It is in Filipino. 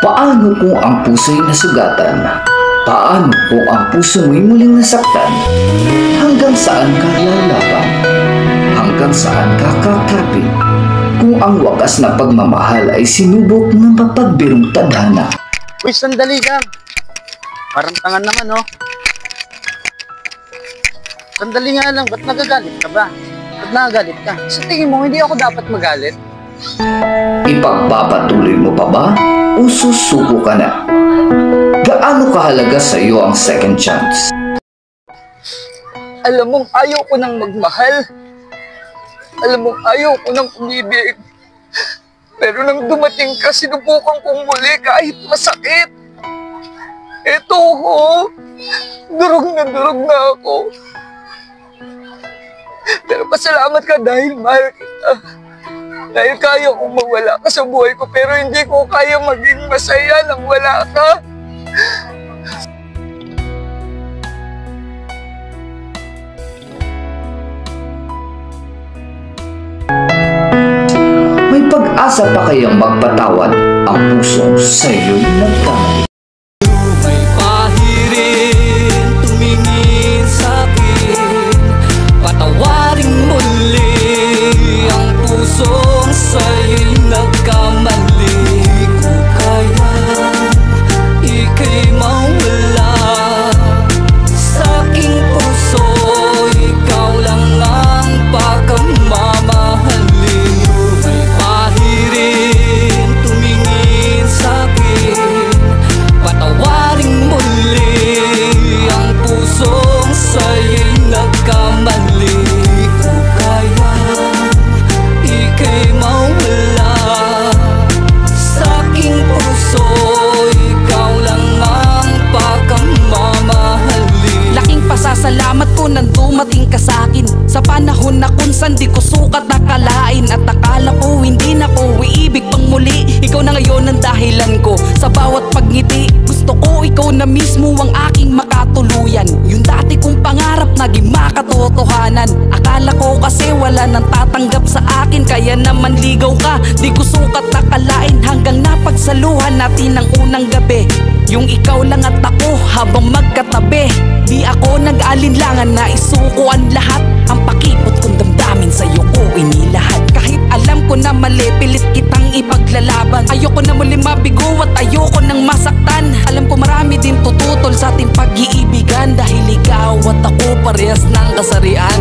Paano kung ang puso'y nasugatan? Paano kung ang puso mo'y muling nasaktan? Hanggang saan ka lalaban? Hanggang saan ka kakapit? Kung ang wakas na pagmamahal ay sinubok ng mapagbirong tadhana. Uy, sandali lang. Parang tangan naman, oh. Sandali nga lang, ba't nagagalit ka ba? Ba't nagagalit ka? Sa tingin mo, hindi ako dapat magalit? Ipagpapatuloy mo pa ba? O susuko ka na? Gaano kahalaga sa iyo ang second chance? Alam mong ayaw ko nang magmahal. Alam mong ayaw ko nang umibig. Pero nang dumating ka, sinubukan kong muli kahit masakit. Eto ko, durog na ako. Pero pasalamat ka dahil mahal kita. Dahil kaya kong mawala ka sa buhay ko, pero hindi ko kaya maging masaya nang wala ka. May pag-asa pa kayang magpatawad ang pusong sa'yo'y nagkamali? May pahirin, tumingin sa'kin, patawaring muli ang pusong sa'yo'y nagkamali. Ko kaya ika'y mawala sa'king puso, ikaw lang ang pagkamamahalin. May pahirin, tumingin sa'kin, patawaring muli ang pusong sa'yo'y nagkamali. Ko kaya ika'y mawala sa'king puso, ikaw lang ang pagkamamahalin. Laking pasasalamat ko nang dumating ka sa'kin sa panahon na kung saan di ko sukat nakalain. At akala ko hindi na ko iibig pang muli. Ikaw na ngayon ang dahilan ko sa bawat pagngiti. Gusto ko ikaw na mismo ang aking makatuluyan. Yung dati kong pangarap naging makatotohanan. Akala ko kasi wala nang tatanggap sa akin, kaya naman ligaw ka. Di ko sukat nakalain hanggang napagsaluhan natin ang unang gabi. Yung ikaw lang at ako habang magkatabi. Di ako nag-alinlangan na isuko ang lahat. Ang pakipot kong damdamin sa'yo ko inilahat. Kahit alam ko na mali, pilit kitang ipaglalaban. Ayoko na muli mabigo at ayoko nang masaktan. Alam ko marami din tututol sa ating pag-iibigan, dahil ikaw at ako parehas ng kasarian.